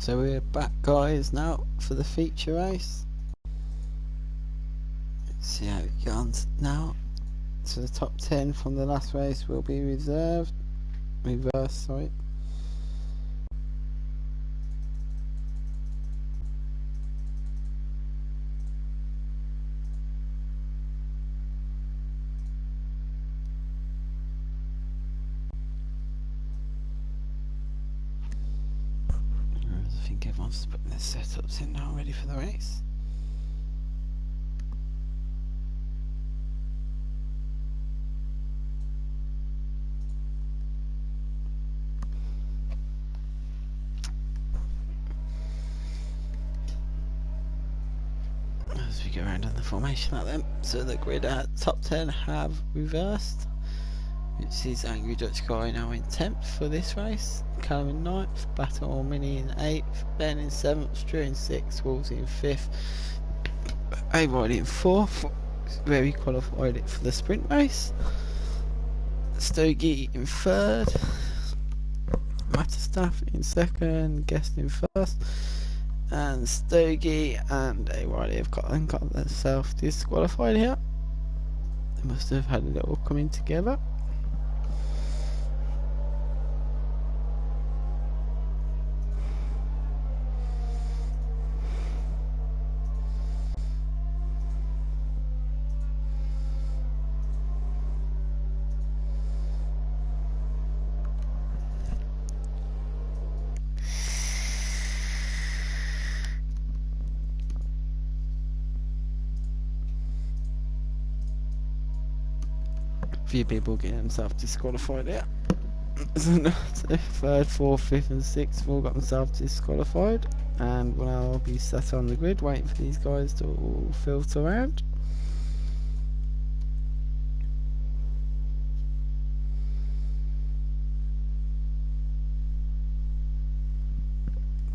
So we're back, guys, now for the feature race. Let's see how it goes now. So the top 10 from the last race will be reversed, sorry. I think everyone's putting their setups in now, ready for the race. As we go around on the formation at them, so the grid at top 10 have reversed, which is Angry Dutch Guy now in 10th for this race, Callum in 9th, Battle Mini in 8th, Ben in 7th, Drew in 6th, Wolves in 5th, A-Rod in 4th, where he qualified it for the sprint race, Stogie in 3rd, Matterstaff in 2nd, Guest in 1st, and Stogie and A-Rod have got themselves disqualified here. They must have had a little coming together. Few people getting themselves disqualified here. So 3rd, 4th, 5th and 6th have all got themselves disqualified, and will now be sat on the grid waiting for these guys to all filter around.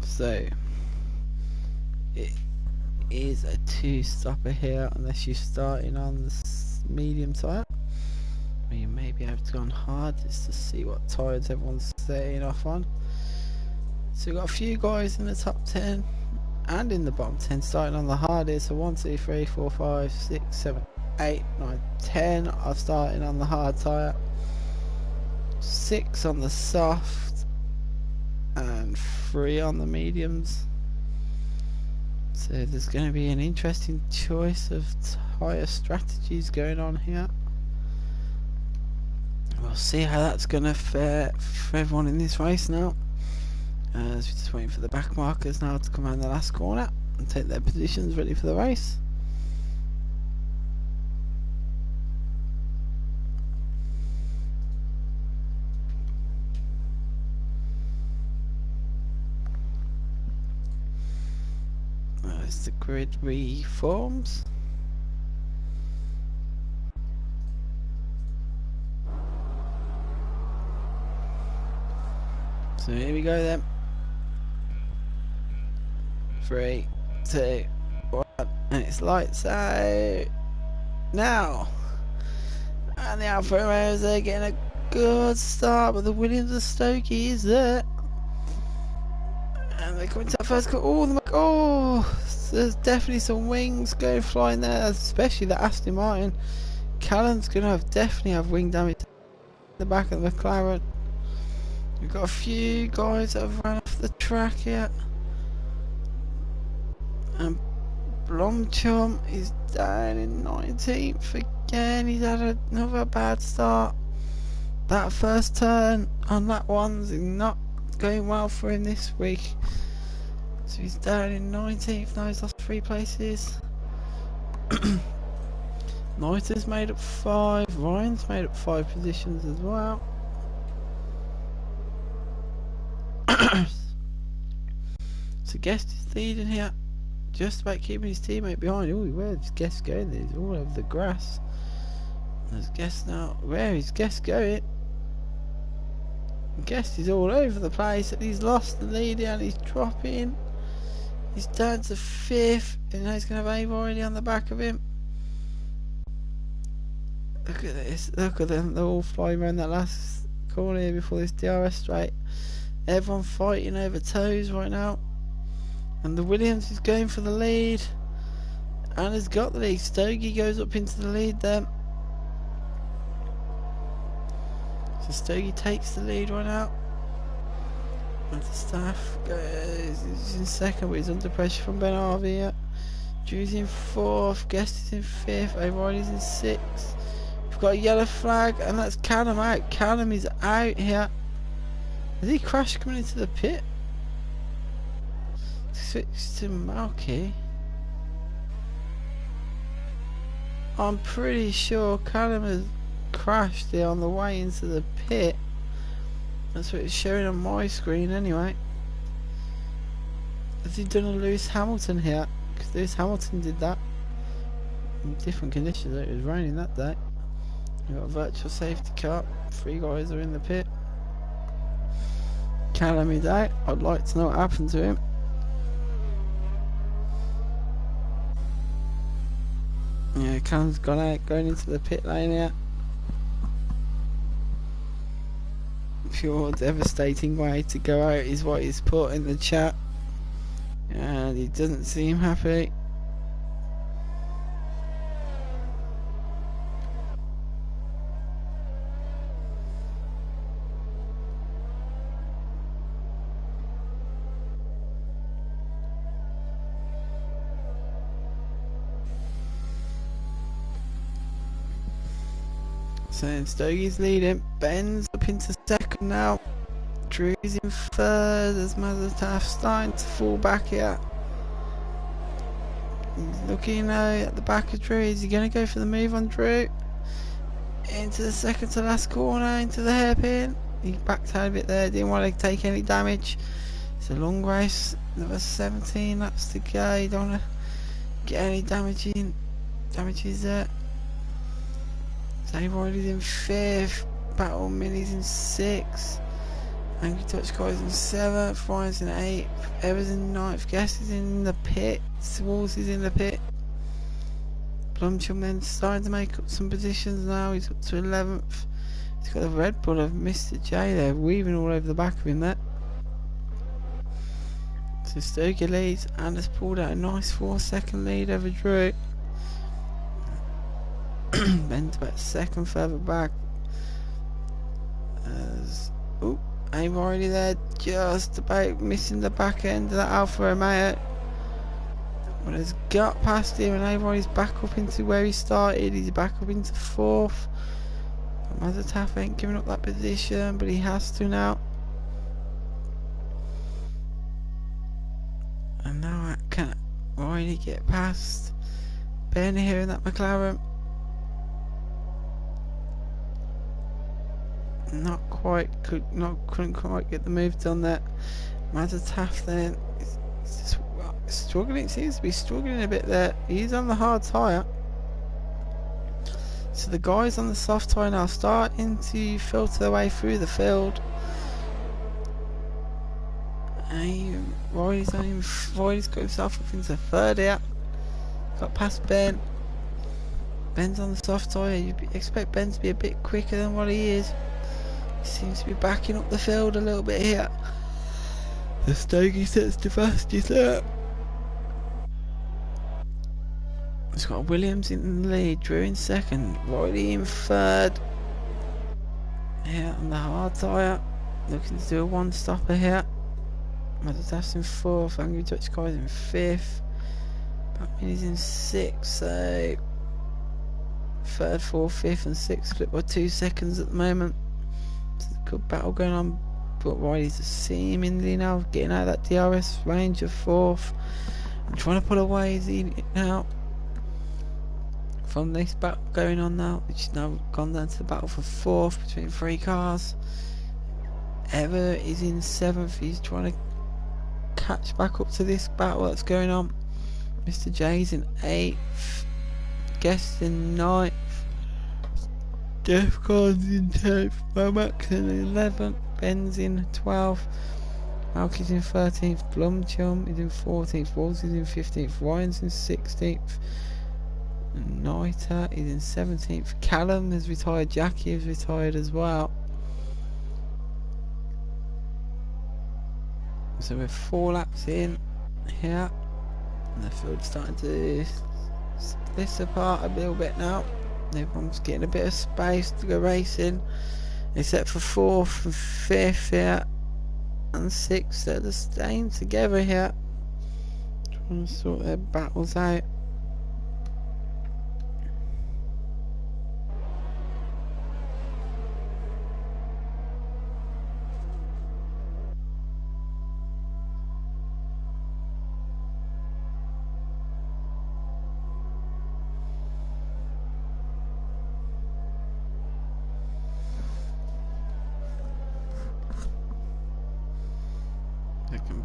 So it is a 2-stopper here unless you're starting on the medium tyre. You may be able to go on hard just to see what tyres everyone's setting off on. So we've got a few guys in the top 10 and in the bottom 10 starting on the hardest. So 1, 2, 3, 4, 5, 6, 7, 8, 9, 10 are starting on the hard tyre, 6 on the soft and 3 on the mediums. So there's going to be an interesting choice of tyre strategies going on here. We'll see how that's going to fare for everyone in this race now, as we're just waiting for the back markers now to come around the last corner and take their positions ready for the race. as the grid reforms. So here we go then. 3, 2, 1, and it's lights out now. And the Alfa Romeos are getting a good start, but the Williams of Stokey is there. And they're coming to that first cut. Oh, there's definitely some wings going flying there, especially the Aston Martin. Callum's going to definitely have wing damage in the back of the McLaren. We've got a few guys that have run off the track here. And Blomchom is down in 19th again. He's had another bad start. That first turn on that one's not going well for him this week. So he's down in 19th now. He's lost 3 places. Noita's made up 5. Ryan's made up 5 positions as well. So Guest is leading here, just about keeping his teammate behind. Oh, where's Guest going? He's all over the grass. There's Guest now. Where is Guest going? Guest is all over the place, and he's lost the lead and he's dropping. He's down to 5th, and now he's going to have Abe already on the back of him. Look at this, look at them, they're all flying around that last corner here before this DRS straight. Everyone fighting over toes right now. And the Williams is going for the lead. And has got the lead. Stogie goes up into the lead then. So Stogie takes the lead right now. And the staff goes, he's in 2nd, but he's under pressure from Ben Harvey here. Drew's in 4th, Guest is in 5th, O'Reilly's in 6th. We've got a yellow flag, and that's Callum out. Callum is out here. Has he crashed coming into the pit? Switch to Malky. I'm pretty sure Callum has crashed here on the way into the pit. That's what it's showing on my screen anyway. Has he done a Lewis Hamilton here? Because Lewis Hamilton did that in different conditions. It was raining that day. We've got a virtual safety car. 3 guys are in the pit. Callum is out. I'd like to know what happened to him. Yeah, Callum's gone out, going into the pit lane here. Pure devastating way to go out is what he's put in the chat. And he doesn't seem happy. So Stogie's leading. Ben's up into 2nd now. Drew's in 3rd as Mazataf starting to fall back here. He's looking at the back of Drew. Is he going to go for the move on Drew? Into the 2nd to last corner, into the hairpin. He backed out a bit there, didn't want to take any damage. It's a long race, another 17 laps to go. You don't want to get any damages there. Dave Riley's in 5th, Battle Milli's in 6th, Angry Touch Guy's in 7th, Ryan's in 8th, Evers in 9th, Guest is in the pit, Walls is in the pit. Blumchum then starting to make up some positions now, he's up to 11th. He's got the Red Bull of Mr. J there, weaving all over the back of him there. So Stoker leads and has pulled out a nice 4-second lead over Drew. Ben's about 2nd further back. Aim already there, just about missing the back end of that Alfa Romeo. But has got past him, and Averroy's back up into where he started. He's back up into 4th. Mazataf ain't giving up that position, but he has to now. And now I can already get past Ben here in that McLaren. Couldn't quite get the move done there. Mazataf then is just struggling, seems to be struggling a bit there. He's on the hard tyre. So the guys on the soft tyre now starting to filter their way through the field. And Riley's got himself up into third here. Got past Ben. Ben's on the soft tyre. You expect Ben to be a bit quicker than what he is. He seems to be backing up the field a little bit here. The Stogie sets the fastest there. It's got Williams in the lead, Drew in second, Riley in third. Here on the hard tyre, looking to do a one-stopper here. Madadas in fourth, Angry Dutch Guy's in fifth. Batman is in sixth, so third, fourth, fifth and sixth split by 2 seconds at the moment. It's a good battle going on, but Riley's seemingly now getting out of that DRS range of fourth and trying to pull away now from this battle going on now, which has now gone down to the battle for fourth between 3 cars. Ever is in seventh, he's trying to catch back up to this battle that's going on. Mr. J's in 8th, Guest in 9th, Jeff Carnes in 10th, Momax in 11th, Ben's in 12th, Malky's in 13th, Blumchum is in 14th, Walls is in 15th, Ryan's in 16th, Noita is in 17th, Callum has retired, Jackie has retired as well. So we're 4 laps in here, and the field's starting to split apart a little bit now. Everyone's getting a bit of space to go racing, except for 4th and 5th here, and 6th. They're just staying together here, trying to sort their battles out.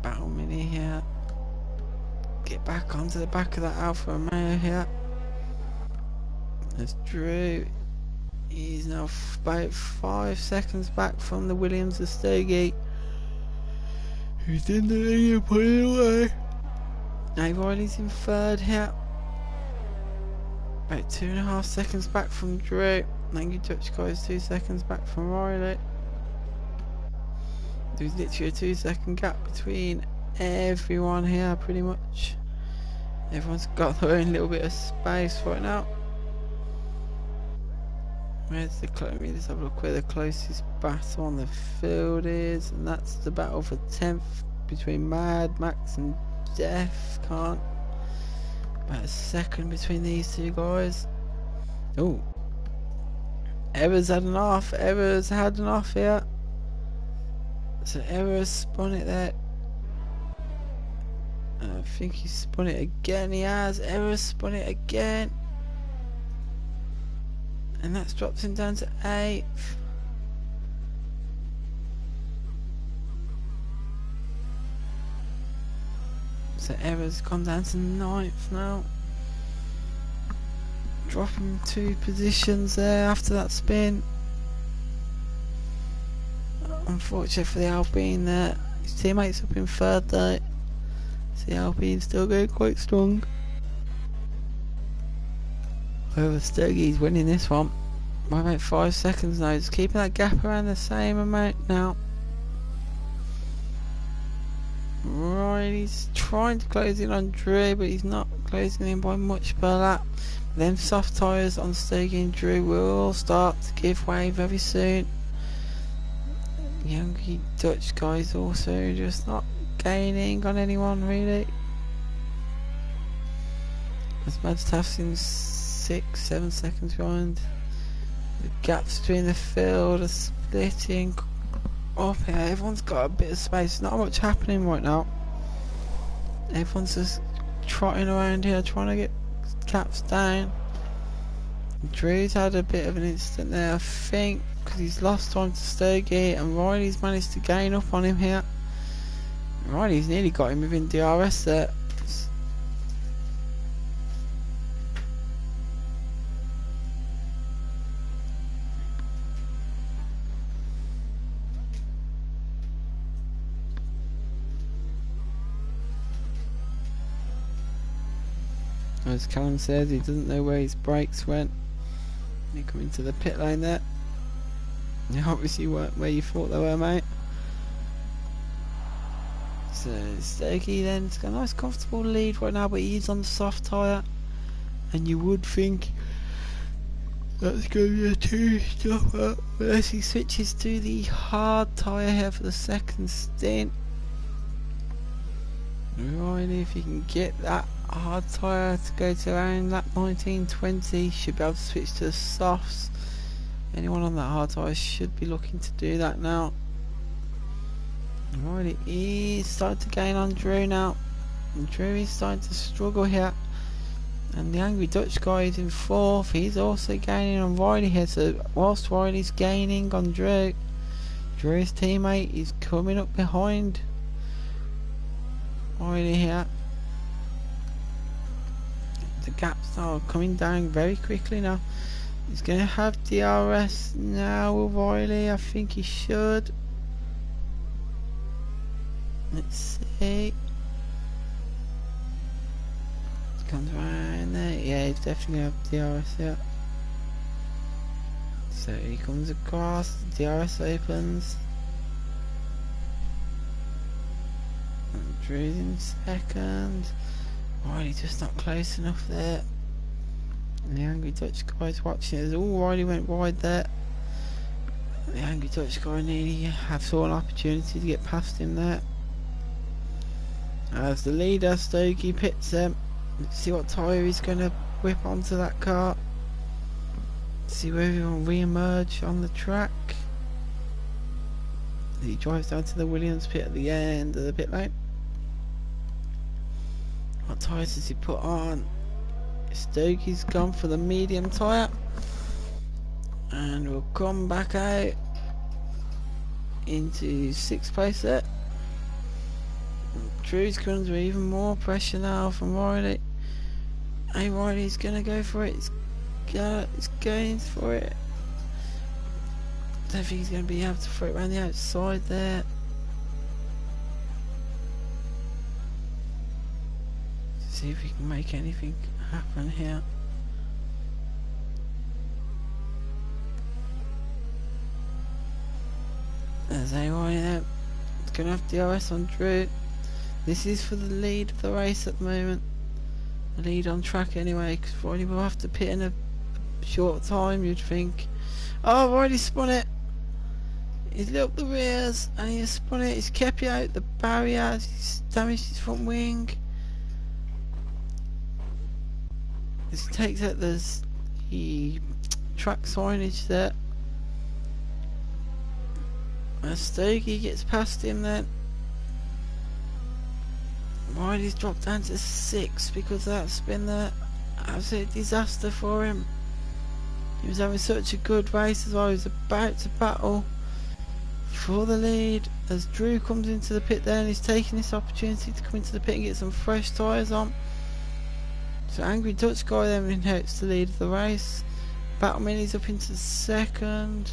Battle Mini here. Get back onto the back of that Alfa Romeo here. There's Drew. He's now about 5 seconds back from the Williams of Stogie, who's in the lead and pulling away. Now Riley's in third here. About 2.5 seconds back from Drew. Angry Dutch Guy is 2 seconds back from Riley. There's literally a 2-second gap between everyone here, pretty much. Everyone's got their own little bit of space right now. Where's the let's have a look where the closest battle on the field is, and that's the battle for 10th between Mad, Max and Jeff. Can't. About a second between these two guys. Oh, Evers had enough. Evers had enough here. So Evers spun it there. I think he spun it again. He has. Evers spun it again. And that's dropped him down to 8th. So Evers gone down to 9th now. Dropping 2 positions there after that spin. Unfortunate for the Alpine there. His teammates up in 3rd though. So the Alpine still going quite strong. However, Stogie's winning this one by about 5 seconds now. Just keeping that gap around the same amount now. Right, he's trying to close in on Drew, but he's not closing in by much per lap. Then soft tyres on Stogie and Drew will start to give way very soon. Youngy Dutch guys also just not gaining on anyone really. As Madstaff's in 6-7 seconds behind. The gaps between the field are splitting up here. Everyone's got a bit of space. Not much happening right now. Everyone's just trotting around here trying to get caps down. Drew's had a bit of an incident there, I think, because he's lost time to Stogie, and Riley's managed to gain up on him here. Riley's nearly got him within DRS there. As Callum says, he doesn't know where his brakes went. You come into the pit lane there. You obviously weren't where you thought they were, mate. So Stokey then's got a nice comfortable lead right now, but he's on the soft tyre. And you would think that's going to be a two-stopper unless he switches to the hard tyre here for the second stint. Riley, if you can get that hard tyre to go to around lap 19-20, should be able to switch to the softs. Anyone on that hard tyre should be looking to do that now. Riley is starting to gain on Drew now. And Drew is starting to struggle here. And the Angry Dutch guy is in fourth. He's also gaining on Riley here. So whilst Riley's gaining on Drew, Drew's teammate is coming up behind Riley here. The gaps are coming down very quickly now. He's going to have DRS now with Riley. I think he should. Let's see. Comes around there. Yeah, he's definitely have DRS here. So he comes across, DRS opens. And Drew's in second. Riley just not close enough there. And the Angry Dutch guy's watching it. Oh, Riley went wide there. The Angry Dutch guy nearly saw an opportunity to get past him there. As the leader, Stokey pits him. Let's see what tyre he's going to whip onto that car. See whether he will re-emerge on the track. He drives down to the Williams pit at the end of the pit lane. What tyres does he put on? Stokey's gone for the medium tyre. And we'll come back out into 6th place there. Drew's coming under even more pressure now from Riley. Hey, Riley's gonna go for it. He's going for it. Don't think he's gonna be able to throw it around the outside there. See if we can make anything happen here. There's A1 there. It's gonna have DRS on Drew. This is for the lead of the race at the moment. The lead on track anyway, because Riley will have to pit in a short time, you'd think. Oh, Riley spun it. He's lit up the rears and he has spun it. He's kept it out the barrier. He's damaged his front wing. This takes out the track signage there. As Stokey gets past him then. Riley's dropped down to 6 because of that spin there. Absolute disaster for him. He was having such a good race as well. He was about to battle for the lead as Drew comes into the pit there and he's taking this opportunity to come into the pit and get some fresh tyres on. So Angry Dutch guy then inherits the lead of the race. Battle Mini's up into second.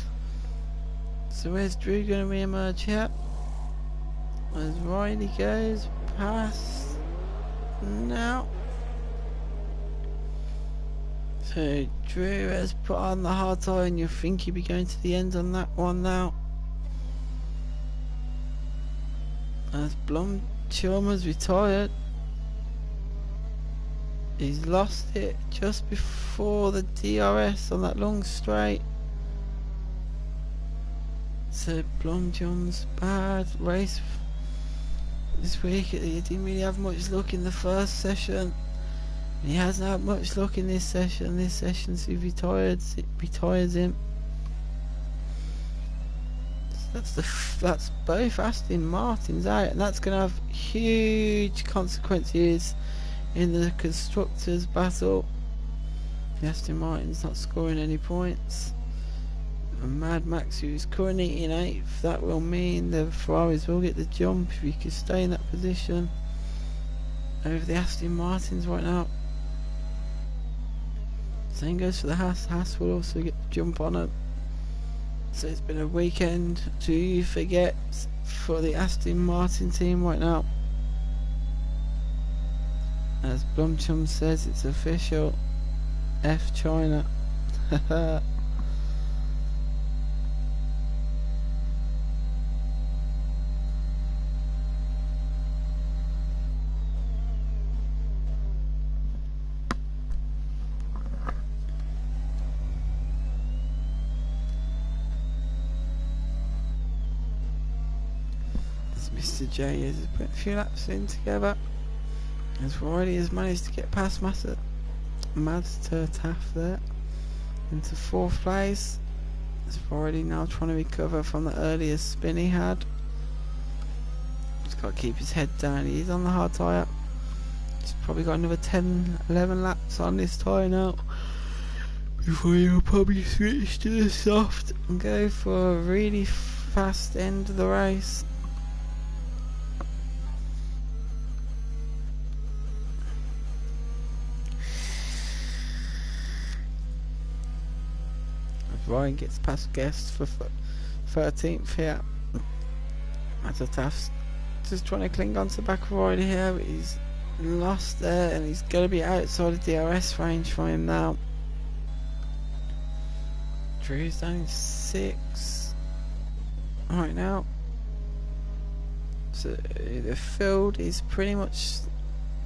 So where's Drew going to re-emerge here? As Riley goes past now. So Drew has put on the hard tyre and you think he'd be going to the end on that one now. As Blum Chum has retired. He's lost it just before the DRS on that long straight. So Blomjom's bad race this week. He didn't really have much luck in the first session. And he hasn't had much luck in this session. This session so he retires him. So that's both Aston Martins out, and that's going to have huge consequences in the constructors battle. The Aston Martin's not scoring any points. And Mad Max, who's currently in 8th, that will mean the Ferraris will get the jump if he can stay in that position over the Aston Martins right now. Same goes for the Haas. Haas will also get the jump on it. So it's been a weekend to forget for the Aston Martin team right now. As Blumchum says, it's official. F China. As Mr. J has put a few laps in together. As Riley has managed to get past Master Taff there into 4th place. As Riley now trying to recover from the earlier spin he had. He's got to keep his head down. He's on the hard tyre. He's probably got another 10-11 laps on this tyre now before he'll probably switch to the soft and go for a really fast end of the race. Ryan gets past Guest for 13th here. Matataff's just trying to cling on to the back of Ryan here, but he's lost there and he's going to be outside of DRS range for him now. Drew's down in 6 right now. So the field is pretty much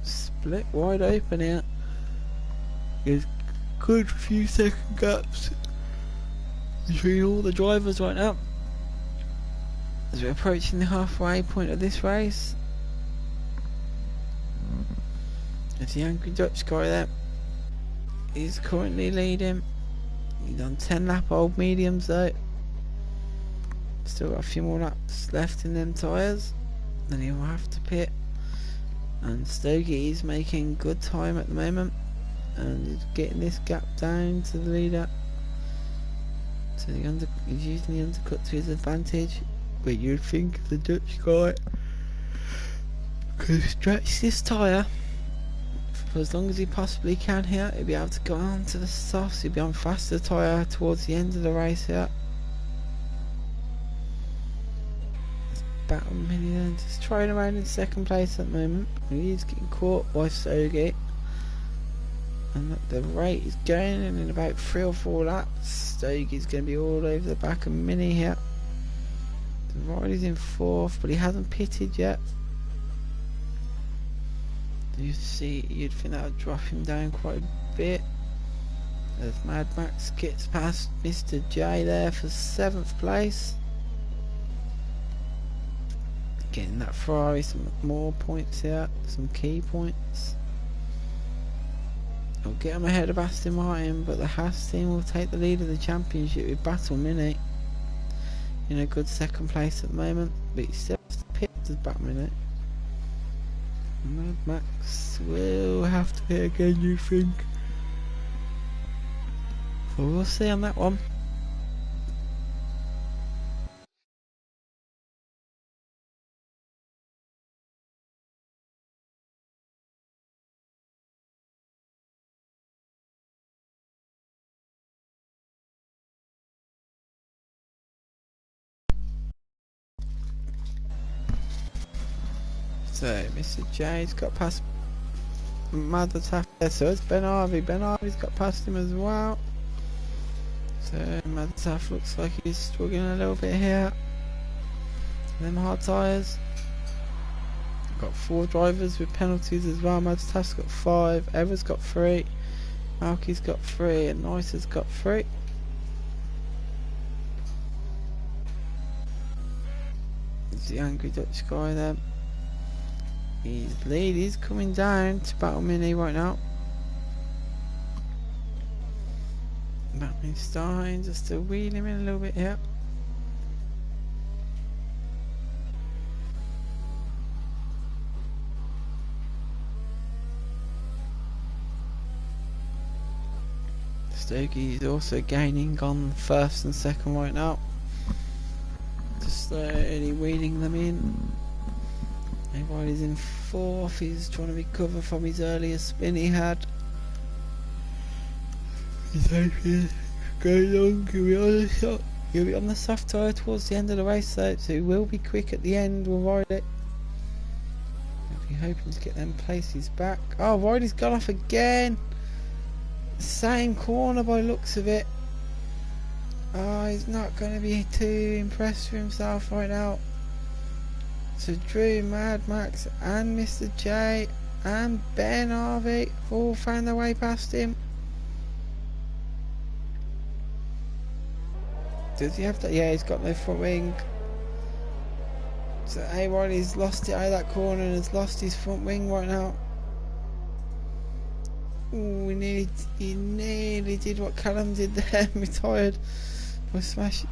split wide open here. There's a good few second gaps between all the drivers right now as we're approaching the halfway point of this race. There's the angry Dutch guy there. He's currently leading. He's done 10 lap old mediums though. Still got a few more laps left in them tyres. Then he'll have to pit. And Stogie is making good time at the moment and he's getting this gap down to the leader. So he's using the undercut to his advantage, but you'd think the Dutch guy could stretch this tyre for as long as he possibly can here. He'll be able to go on to the softs, he'll be on faster tyre towards the end of the race here. Battle Minion just trying around in 2nd place at the moment. He's getting caught by Stogie. And the rate is going in about 3 or 4 laps. Stogie's going to be all over the back of Mini here. The Riley's in 4th, but he hasn't pitted yet. You see, you'd think that would drop him down quite a bit. As Mad Max gets past Mr. J there for 7th place. Getting that Ferrari some more points here, some key points. I'll get him ahead of Aston Martin, but the Haas team will take the lead of the championship with Battle Mini in a good 2nd place at the moment, but he still has to pit as Battle Mini. Mad Max will have to pit again, you think? Well, we'll see on that one. So Mr. J's got past Mother Taff there, so it's Ben Harvey. Ben Harvey's got past him as well. So Mother Taff looks like he's struggling a little bit here. Them hard tyres. Got 4 drivers with penalties as well. Mother Taff's got 5, Ever's got 3, Malky's got 3, and Neusser's got 3. There's the angry Dutch guy there. His lead is coming down to Battle Mini right now. Battle starting just to wheel him in a little bit here. Stogie is also gaining on 1st and 2nd right now. Just slowly wheeling them in. Everybody's in 4th, he's trying to recover from his earlier spin he had. He's hoping going on, he'll be on the soft tyre towards the end of the race though, so he will be quick at the end, we'll ride it. He'll be hoping to get them places back. Oh, Riley's gone off again. Same corner by looks of it. Oh, he's not going to be too impressed with himself right now. So Drew, Mad Max and Mr. J and Ben Harvey have all found their way past him. Does he have that? Yeah, he's got no front wing. So A-Riley's lost it out of that corner and has lost his front wing right now. Ooh, he nearly did what Callum did there, retired by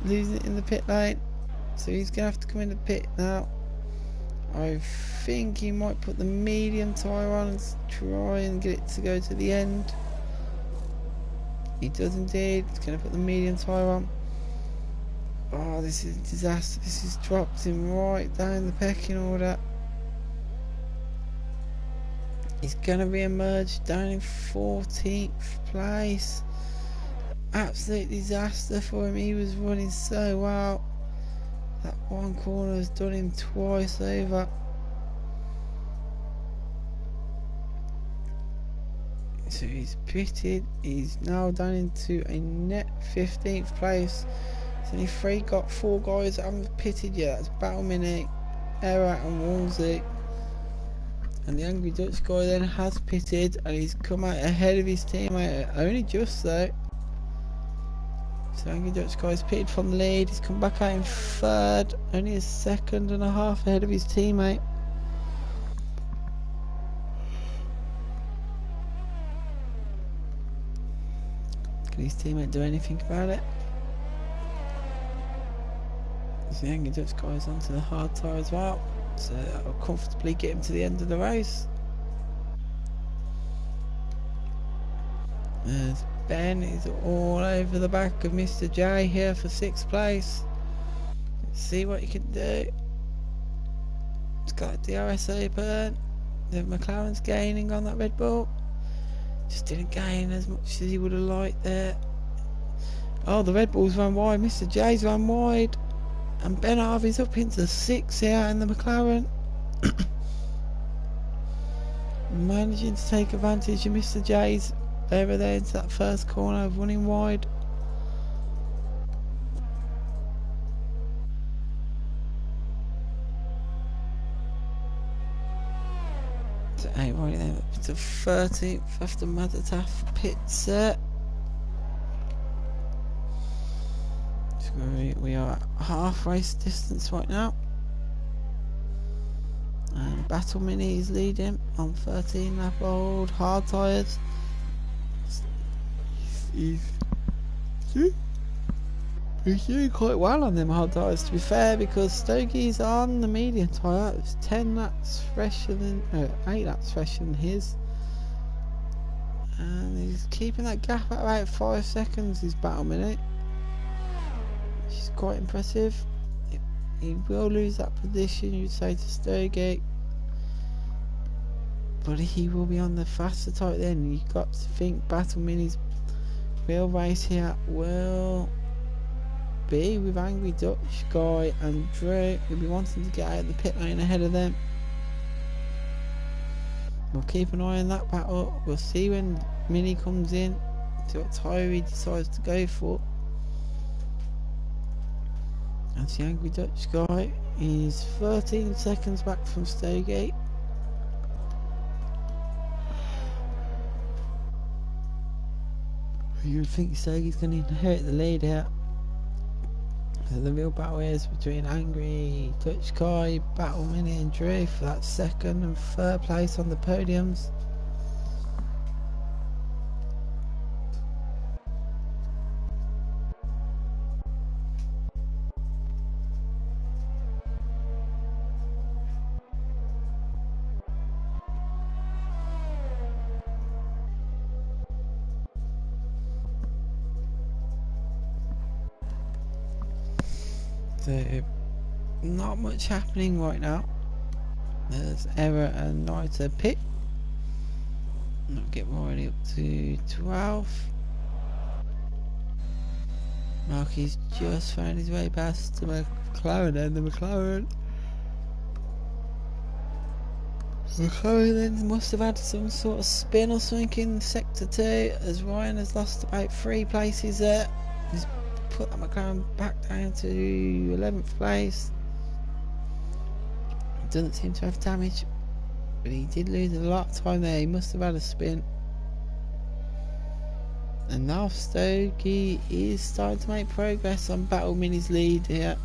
losing it in the pit lane. So he's going to have to come in the pit now. I think he might put the medium tyre on and try and get it to go to the end. He does indeed. He's going to put the medium tyre on. Oh, this is a disaster. This has dropped him right down the pecking order. He's going to re-emerge down in 14th place. Absolute disaster for him. He was running so well. That one corner has done him twice over. So he's pitted. He's now down into a net 15th place. There's only 4 guys that haven't pitted yet. That's Battle Mini, Error and Wolsey. And the Angry Dutch guy then has pitted and he's come out ahead of his teammate, only just though. So Angry Dutch guy's pitted from the lead. He's come back out in 3rd, only a second and a half ahead of his teammate. Can his teammate do anything about it? So the Angry Dutch guy's onto the hard tyre as well, so that'll comfortably get him to the end of the race. There's Ben, is all over the back of Mr. J here for 6th place. Let's see what he can do. He's got a DRS open. The McLaren's gaining on that Red Bull. Just didn't gain as much as he would have liked there. Oh, the Red Bull's run wide. Mr. J's run wide. And Ben Harvey's up into 6th here in the McLaren. Managing to take advantage of Mr. J's over there into that first corner, running wide. So right then up to 13th after Madataf pits there. We are at half race distance right now. And Battle Mini is leading on 13 lap old hard tyres. He's doing quite well on them hard tyres, to be fair, because Stokey's on the medium tyre. It's 10 laps fresher than 8 laps fresher than his, and he's keeping that gap at about 5 seconds. His Battle Mini, which is quite impressive. He will lose that position, you'd say, to Stokey, but he will be on the faster tyre then. You've got to think Battle Mini's real race here will be with Angry Dutch guy and Drew. He'll be wanting to get out of the pit lane ahead of them. We'll keep an eye on that battle. We'll see when Mini comes in, see what tyre he decides to go for. That's the Angry Dutch guy. He's 13 seconds back from Stowgate. You would think Stogate's going to inherit the lead here. So the real battle is between Angry Dutch guy, Battle Mini and Drew for that 2nd and 3rd place on the podiums. So, not much happening right now. There's Error and Niter pit. I'll get Riley up to 12. Marky's just found his way past the McLaren and the McLaren Okay, then must have had some sort of spin or something in sector 2 as Ryan has lost about 3 places there. He's put that McLaren back down to 11th place. Doesn't seem to have damage, but he did lose a lot of time there. He must have had a spin. And now Stokey is starting to make progress on Battle Mini's lead here.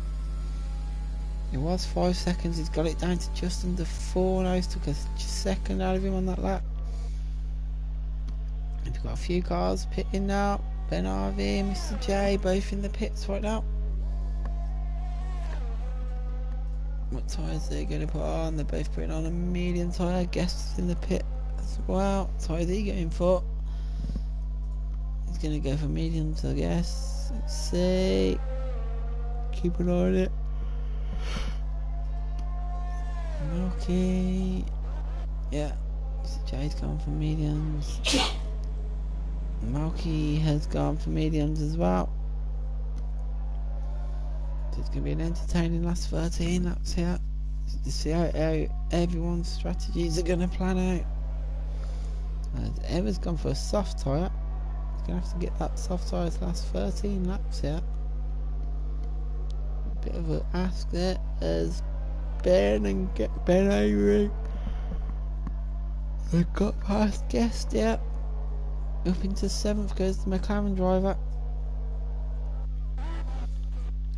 It was 5 seconds, he's got it down to just under 4 now. He's took a second out of him on that lap. And we've got a few cars pitting now. Ben Harvey and Mr. J both in the pits right now. What tyres they're going to put on? They're both putting on a medium tyre. Guests in the pit as well. What tyre are they going for? He's going to go for mediums, I guess. Let's see. Keep an eye on it. Okay. Yeah. Mr. J's gone for mediums. Malky has gone for mediums as well. So it's going to be an entertaining last 13 laps here to see how everyone's strategies are going to plan out. Ever's gone for a soft tyre. He's going to have to get that soft tyre to last 13 laps here. A bit of an ask there as Ben Avery they got past Guest, yeah. Up into 7th goes the McLaren driver.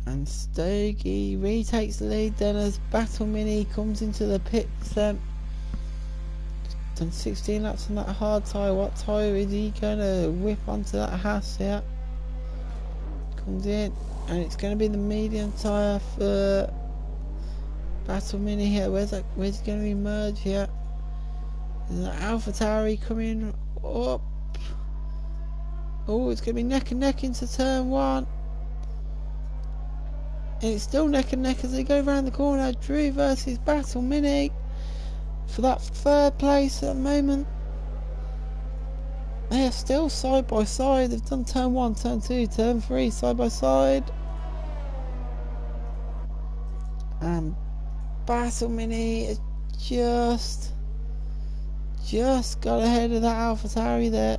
And Stokey retakes the lead then as Battle Mini comes into the pits then. Done 16 laps on that hard tyre. What tyre is he going to whip onto that Haas here? Comes in and it's going to be the medium tyre for Battle Mini here. Where's he going to emerge here? There's an AlphaTauri coming up. Oh, it's going to be neck and neck into turn 1. And it's still neck and neck as they go around the corner. Drew versus Battle Mini for that 3rd place at the moment. They are still side by side. They've done turn 1, turn 2, turn 3 side by side. And Battle Mini has just got ahead of that AlphaTauri there.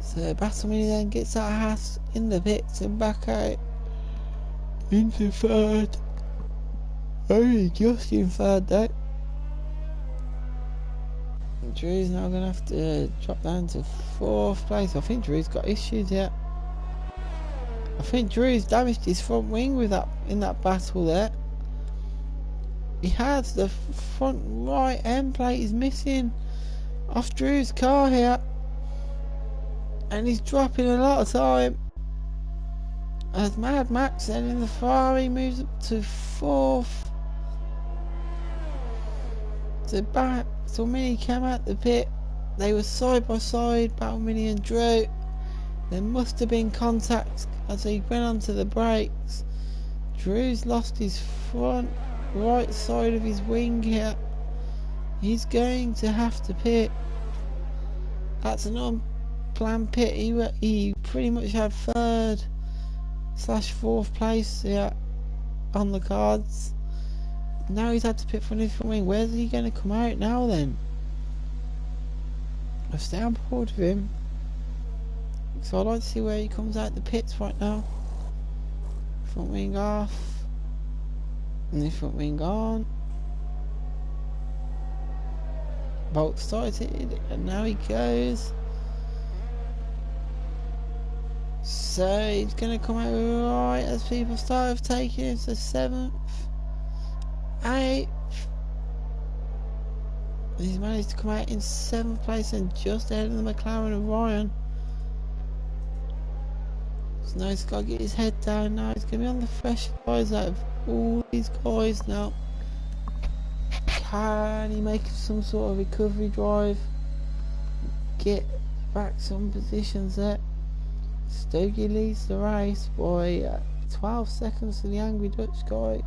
So Battle Mini then gets that Haas in the pits and back out into 3rd. Only just in 3rd though. Drew's now going to have to drop down to 4th place. I think Drew's got issues yet. I think Drew's damaged his front wing with that in that battle there. He has the front right end plate is missing off Drew's car here. And he's dropping a lot of time. As Mad Max then in the Ferrari moves up to 4th. So Battle Mini came out the pit. They were side by side, Battle Mini and Drew. There must have been contact as he went onto the brakes. Drew's lost his front right side of his wing here. He's going to have to pit. That's an unplanned pit. He pretty much had 3rd/4th place here on the cards. Now he's had to pit for his front wing. Where's he going to come out now then? I'll stay on board with him. So I'd like to see where he comes out the pits right now. Front wing off. And the front wing on. Bolt started and now he goes. So he's going to come out right as people start taking him to 7th, 8th. He's managed to come out in 7th place and just ahead of the McLaren and Ryan. So now he's got to get his head down now. He's going to be on the fresh guys out of all these guys now. Can he make some sort of recovery drive? Get back some positions there. Stokey leads the race by 12 seconds to the Angry Dutch guy.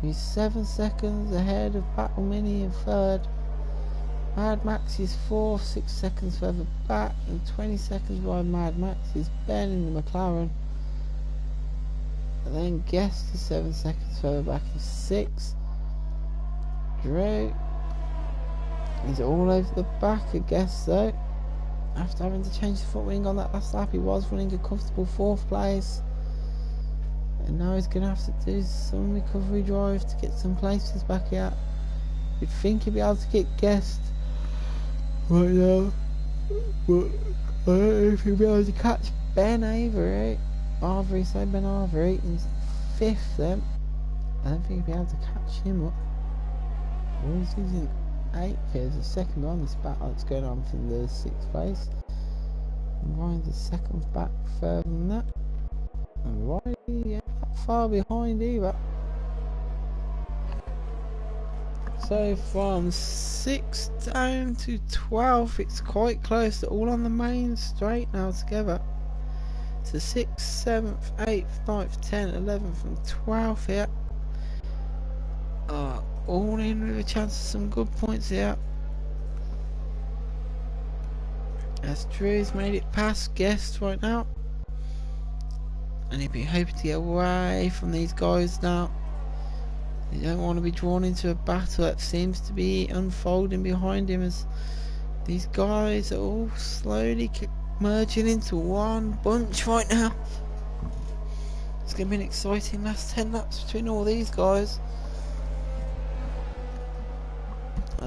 He's 7 seconds ahead of Battle Mini in 3rd. Mad Max is 4th, 6 seconds further back, and 20 seconds behind Mad Max is Ben in the McLaren. And then Guest is 7 seconds further back in 6th. Drew is all over the back of Guest though. After having to change the foot wing on that last lap, he was running a comfortable 4th place. And now he's going to have to do some recovery drive to get some places back out. You'd think he'd be able to get Guest right now, but I don't know if he'll be able to catch Ben Avery. Ben Avery in 5th then. I don't think he'll be able to catch him up. He's in 8th here. There's a second on this battle that's going on for the 6th place. And Ryan's a second back further than that. And Ryan ain't that far behind either. So from 6th down to 12th, it's quite close. They're all on the main straight now together. So 6th, 7th, 8th, 9th, 10th, 11th and 12th here are all in with a chance of some good points here. As Drew's made it past Guest right now. And he'd be hoping to get away from these guys now. You don't want to be drawn into a battle that seems to be unfolding behind him, as these guys are all slowly merging into one bunch right now. It's going to be an exciting last 10 laps between all these guys.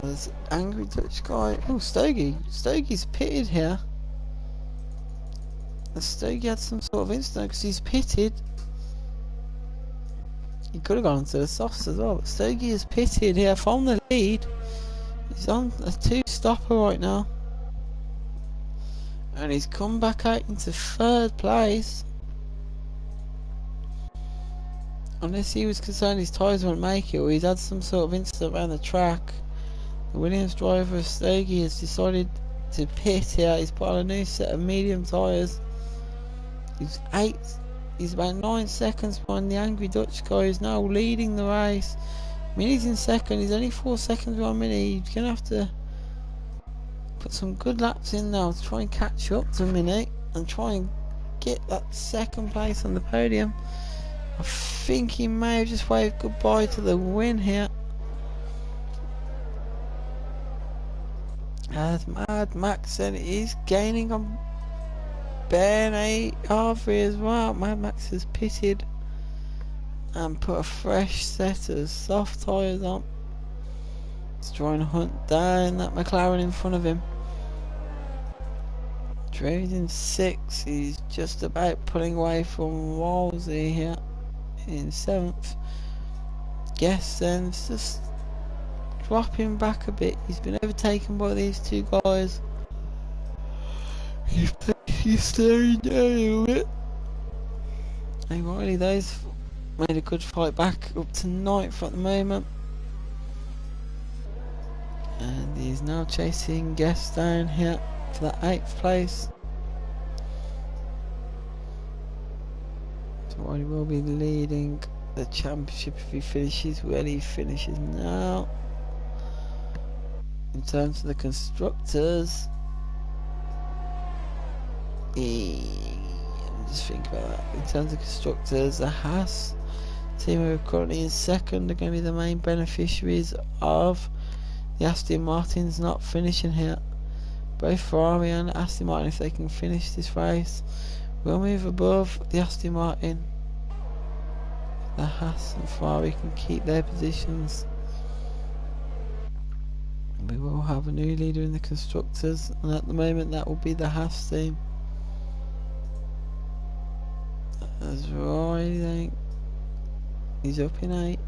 There's Angry Dutch guy. Oh, Stogie. Stogie's pitted here. And Stogie had some sort of incident because he's pitted. He could have gone to the softs as well, but Stogie is pitted here from the lead. He's on a 2-stopper right now. And he's come back out into 3rd place. Unless he was concerned his tyres won't make it, or he's had some sort of incident around the track. The Williams driver Stogie has decided to pit here. He's put on a new set of medium tyres. He's 8th. He's about 9 seconds behind the Angry Dutch guy, who's now leading the race. Minnie's in 2nd. He's only 4 seconds behind Minnie. He's going to have to put some good laps in now to try and catch up to Minnie and try and get that 2nd place on the podium. I think he may have just waved goodbye to the win here. As Mad Max said, he's gaining on Ben Avery as well. Mad Max has pitted and put a fresh set of soft tyres on. He's trying to hunt down that McLaren in front of him. Drew's in 6th. He's just about pulling away from Wolsey here in 7th. Guess then it's just dropping back a bit. He's been overtaken by these two guys. He's slowing down a little bit. And Riley, those made a good fight back up to 9th at the moment. And he's now chasing Guest down here for that 8th place. So Riley will be leading the championship if he finishes where he finishes now. In terms of the constructors, just think about that. In terms of constructors, the Haas team who are currently in 2nd are going to be the main beneficiaries of the Aston Martins not finishing here. Both Ferrari and Aston Martin, if they can finish this race, will move above the Aston Martin. The Haas and Ferrari can keep their positions. We will have a new leader in the constructors, and at the moment that will be the Haas team. That's right, I think he's up in 8th.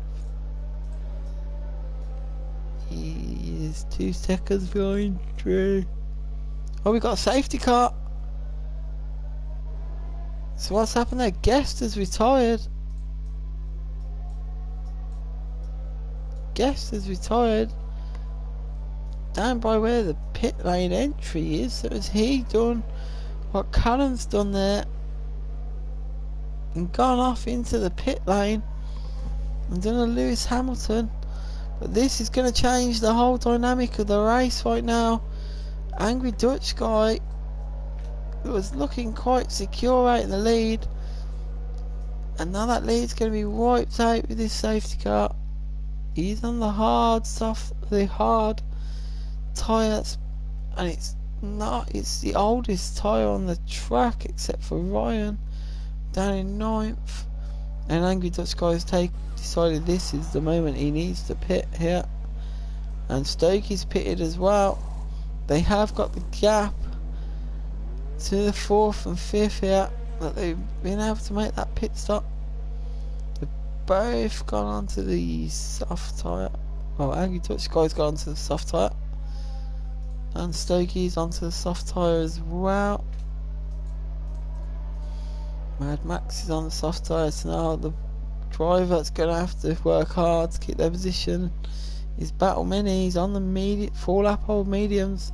He is 2 seconds behind Drew. Oh, we got a safety car. So what's happened there? Guest has retired. Guest has retired down by where the pit lane entry is. So has he done what Callum's done there and gone off into the pit lane and done a Lewis Hamilton? But this is going to change the whole dynamic of the race right now. Angry Dutch guy, who was looking quite secure out in the lead, And now that lead's going to be wiped out with this safety car. He's on the hard tyre, and it's the oldest tyre on the track except for Ryan down in 9th. And Angry Dutch Guy's decided this is the moment he needs to pit here. And Stokey's pitted as well. They have got the gap to the 4th and 5th here, that they've been able to make that pit stop. They've both gone onto the soft tyre. Well, Angry Dutch Guy's gone onto the soft tyre, and Stokey's onto the soft tyre as well. Mad Max is on the soft tyre, so now the driver that's going to have to work hard to keep their position is Battle Mini. He's on the 4 lap old mediums.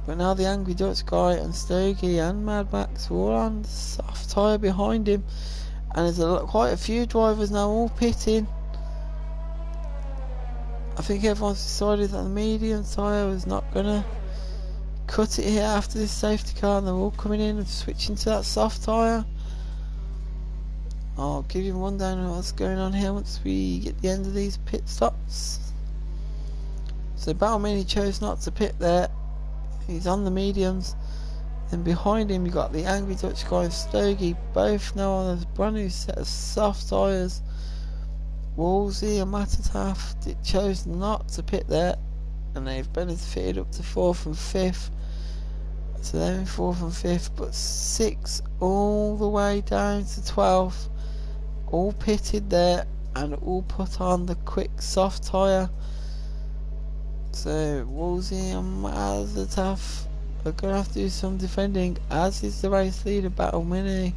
But now the Angry Dutch Guy and Stokey and Mad Max are all on the soft tyre behind him. And there's quite a few drivers now all pitting. I think everyone's decided that the medium tyre was not going to cut it here after this safety car, and they're all coming in and switching to that soft tyre. I'll give you a rundown of what's going on here once we get the end of these pit stops. So Battle Mini chose not to pit there. He's on the mediums. Then behind him you got the Angry Dutch Guy and Stokey, both now on a brand new set of soft tyres. Wolsey and Matataf chose not to pit there, and they've benefited up to 4th and 5th. So they're in 4th and 5th, but 6 all the way down to 12th, all pitted there and all put on the quick soft tyre. So Wolsey and Matataf are going to have to do some defending, as is the race leader Battle Mini,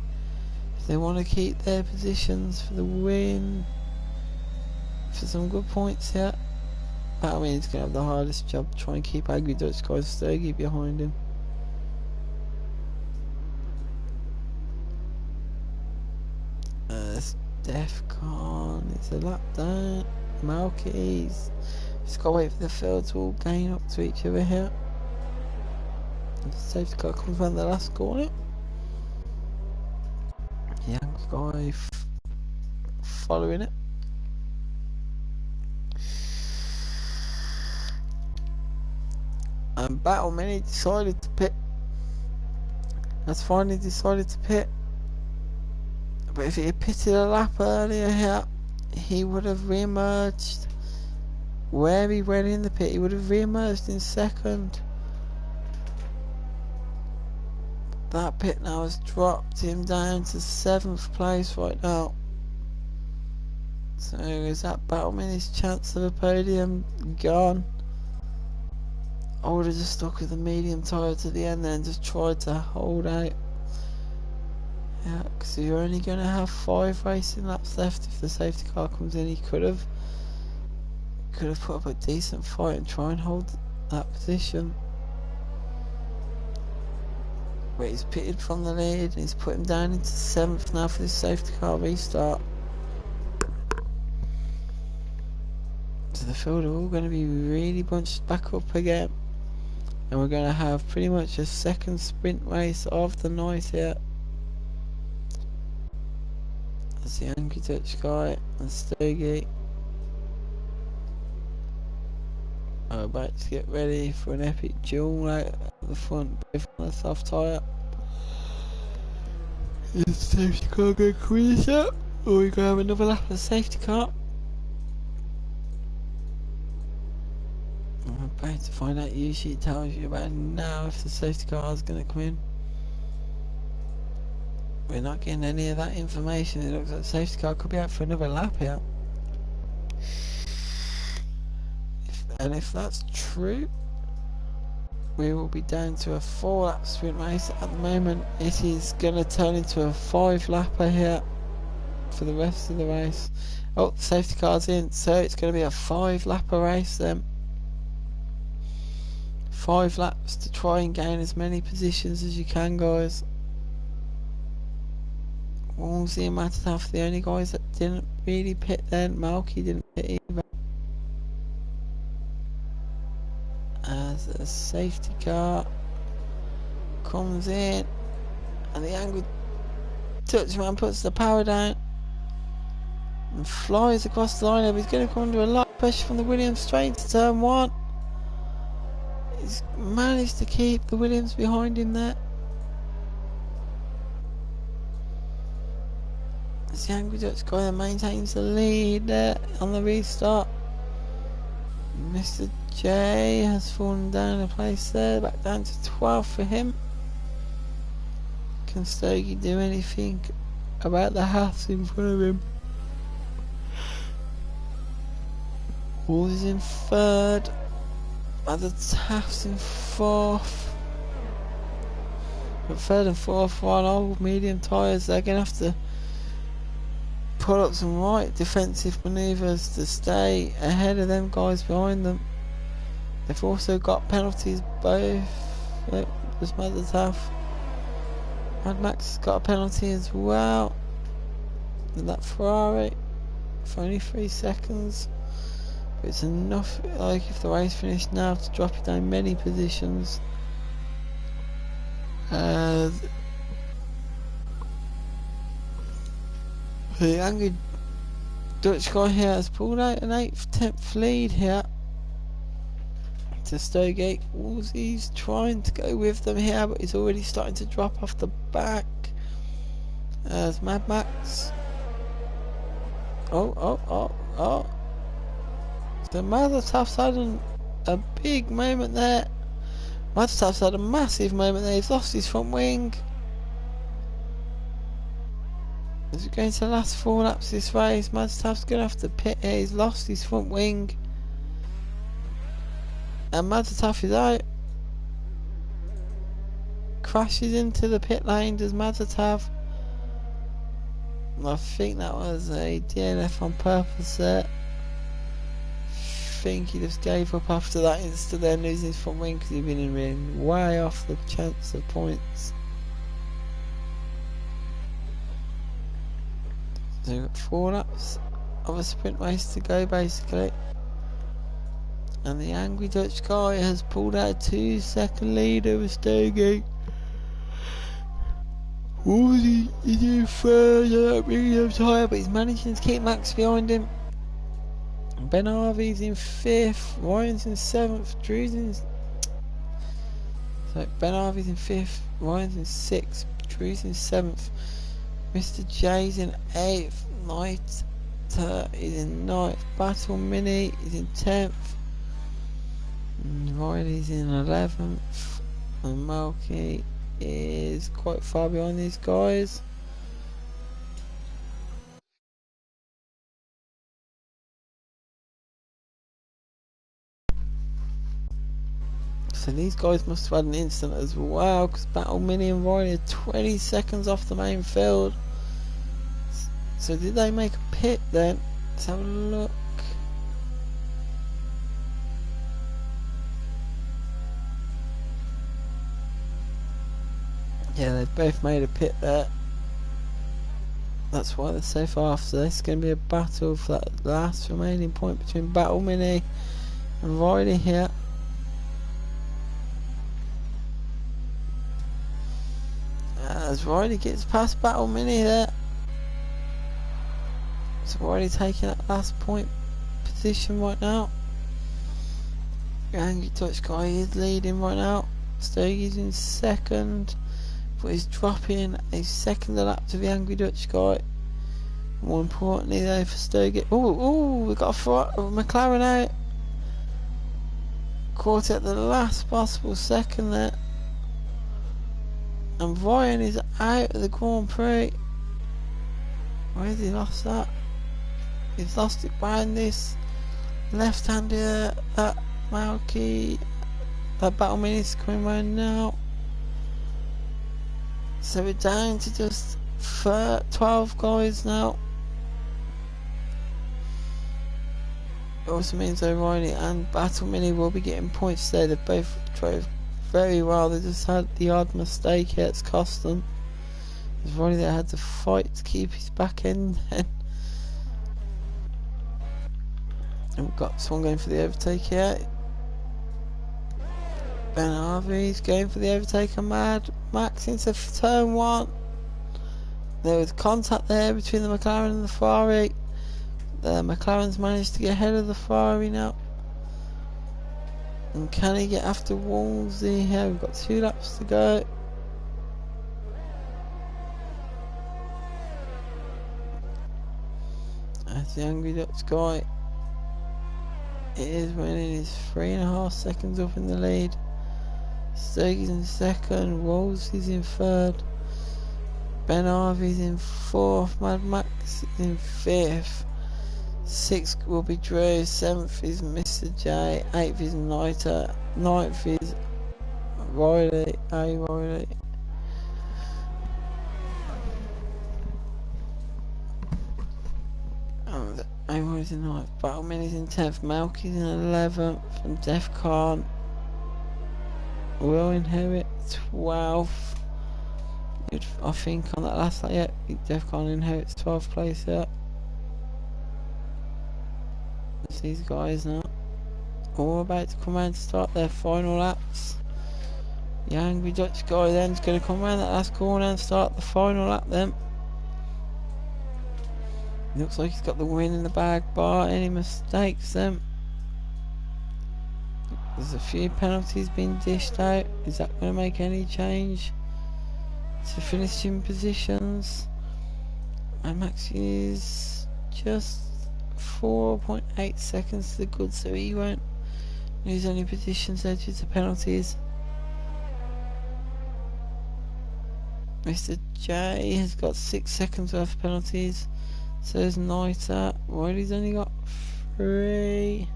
if they want to keep their positions for the win, for some good points here. Battle Mini's going to have the hardest job, to try and keep Angry Dutch Guy and Stokey behind him. Defcon, it's a lap down. Malky's just got to wait for the field to all gain up to each other here. The safety car comes around the last corner. Young guy following it. And Battle Mini decided to pit. Has finally decided to pit. But if he had pitted a lap earlier here, he would have re-emerged where he went in the pit. He would have re-emerged in 2nd. That pit now has dropped him down to 7th place right now. So is that Battle Mini's chance of a podium gone? I would have just stuck with the medium tyre to the end then, just tried to hold out. Yeah, because you're only going to have 5 racing laps left. If the safety car comes in, he could have put up a decent fight and try and hold that position. But he's pitted from the lead and he's put him down into 7th now for this safety car restart. So the field are all going to be really bunched back up again, and we're going to have pretty much a 2nd sprint race of the night here. That's the Angry Dutch Guy and Stokey are about to get ready for an epic duel out at the front, both on the soft tyre. Is the safety car going to cruise up, or are we going to have another lap of the safety car? I'm about to find out. Usually it tells you about now if the safety car is going to come in. We're not getting any of that information. It looks like the safety car could be out for another lap here. If that's true, we will be down to a 4-lap sprint race. At the moment it is going to turn into a 5-lapper here for the rest of the race. Oh, the safety car's in, so it's going to be a 5-lapper race then. 5 laps to try and gain as many positions as you can, guys. Wolsey and Matataf, the only guys that didn't really pit then. Malky didn't pit either. As a safety car comes in, and the Angry Dutchman puts the power down and flies across the line. He's going to come under a lot of pressure from the Williams straight into turn 1. He's managed to keep the Williams behind him there. As the Angry Dutch guy maintains the lead there on the restart. Mr. J has fallen down a place there, back down to 12th for him. Can Stogie do anything about the house in front of him? Wall is in 3rd. Other Taft's in 4th. But 3rd and 4th are on old medium tyres. They're going to have to put up some right defensive manoeuvres to stay ahead of them guys behind them. They've also got penalties both. Just Mother Taft. Mad Max has got a penalty as well. And that Ferrari for only 3 seconds. But it's enough, like if the race finished now, to drop it down many positions. The angry Dutch guy here has pulled out an 8th, 10th lead here to Stowgate. Woolsey's trying to go with them here, but he's already starting to drop off the back. As Mad Max. Oh. So Mother Taft's had a big moment there. Mother Taft's had a massive moment there. He's lost his front wing. As we're going to the last 4 laps of this race, Mad Taft's going to have to pit here. He's lost his front wing. And Mad Taft is out. Crashes into the pit lane, does Mad Taft. I think that was a DNF on purpose there. I think he just gave up after that instead of then losing his front wing because he'd been in way off the chance of points. So we've got 4 laps of a sprint race to go basically. And the angry Dutch guy has pulled out a 2-second lead over Stowgate. Woolsey is in 3rd, I don't really have time, but he's managing to keep Max behind him. Ben Harvey's in 5th, Ryan's in 7th, Drew's in... So Ben Harvey's in 5th, Ryan's in 6th, Drew's in 7th. Mr. J's in 8th, Knight is in 9th, Battle Mini is in 10th, Riley's in 11th, and Malky is quite far behind these guys. So these guys must have had an incident as well, because Battle Mini and Riley are 20 seconds off the main field. So did they make a pit then? Let's have a look. Yeah, they've both made a pit there. That's why they're so far off. So this is going to be a battle for that last remaining point between Battle Mini and Riley here. As Riley gets past Battle Mini there. So Riley taking that last point position right now. The angry Dutch guy is leading right now. Stogie's in 2nd. But he's dropping a 2nd lap to the angry Dutch guy. More importantly though for Stogie. Oh, we got a McLaren out. Caught at the last possible second there. And Ryan is out of the Grand Prix. Where has he lost that? He's lost it behind this left-hander. That Malky. That Battle Mini's coming round now. So we're down to just 12 guys now. It also means O'Reilly and Battle Mini will be getting points there. They both drove very well. They just had the odd mistake here. It's cost them. It's Riley that had to fight to keep his back end then. And we've got someone going for the overtake here. Ben Harvey's going for the overtake on Mad Max into turn 1. There was contact there between the McLaren and the Ferrari. The McLaren's managed to get ahead of the Ferrari now. And can he get after Wolsey here? We've got 2 laps to go. As the Angry Dutch guy is winning, his 3.5 seconds up in the lead. Sturgis in second, Wolsey's in third, Ben Harvey's in fourth, Mad Max is in fifth, 6th will be Drew, 7th is Mr. J, 8th is Niter, 9th is Riley, Riley. Riley's in 9th, Battleman is in 10th, Malky's in 11th, and Defcon will inherit 12th. I think on that last lap, yeah, Defcon inherits 12th place here. It's these guys now, all about to come around to start their final laps. The Angry Dutch guy then is going to come around that last corner and start the final lap then. Looks like he's got the win in the bag bar any mistakes then. There's a few penalties being dished out. Is that going to make any change to finishing positions? And Max is just 4.8 seconds to the good, so he won't lose any positions there due to penalties. Mr. J has got 6 seconds worth of penalties. So is Niter. Riley's only got 3.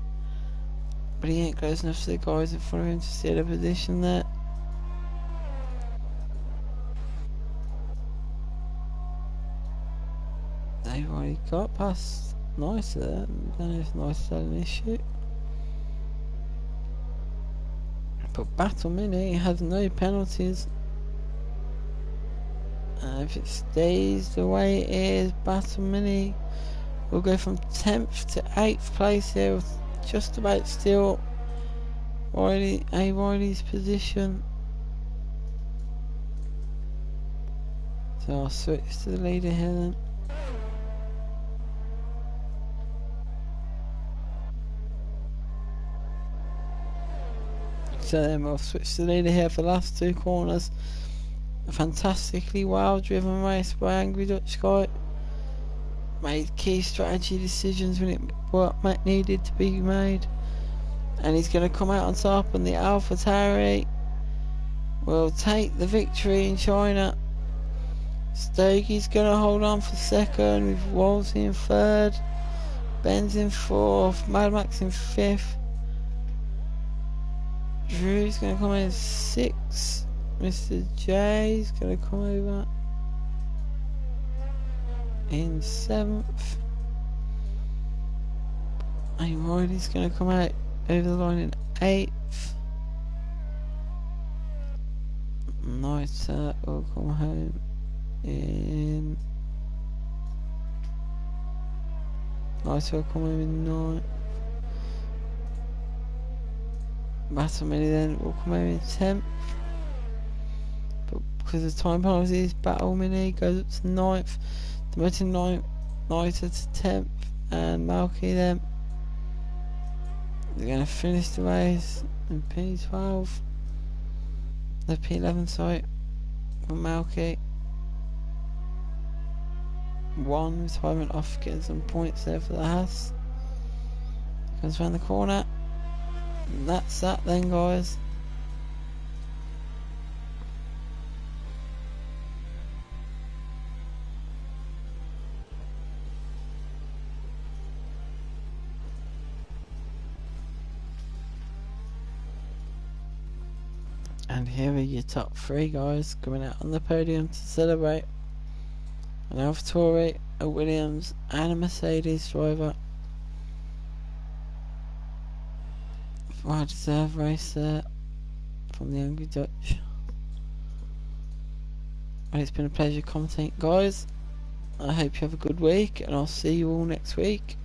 But he ain't close enough to the guys in front of him to steal a position there. They've already got past Niter there. I don't know if Niter's had an issue. But Battle Mini has no penalties. If it stays the way it is, Battle Mini will go from 10th to 8th place here, with just about still Riley's position. So I'll switch to the leader here then. So then we'll switch to the leader here for the last 2 corners. A fantastically well driven race by Angry Dutch Guy. Made key strategy decisions when it needed to be made. And he's going to come out on top, and the AlphaTauri will take the victory in China. Stokey's going to hold on for second, with Wolsey in third, Ben's in fourth, Mad Max in fifth, Drew's going to come in sixth. Mr. J's going to come over in 7th. And Riley's going to come out over the line in 8th. Niter will come home in... Niter will come home in 9th. Battle Mini then will come home in 10th. But because of time penalties, Battle Mini goes up to 9th, demoting Niter to 10th, and Malky then they're going to finish the race in P12, the P11 site for Malky. 1 retirement off, getting some points there for the Haas. Comes around the corner, and that's that then, guys. And here are your top 3 guys coming out on the podium to celebrate. An AlphaTauri, a Williams and a Mercedes driver. Well deserved race there from the Angry Dutch. Well, it's been a pleasure commentating, guys. I hope you have a good week, and I'll see you all next week.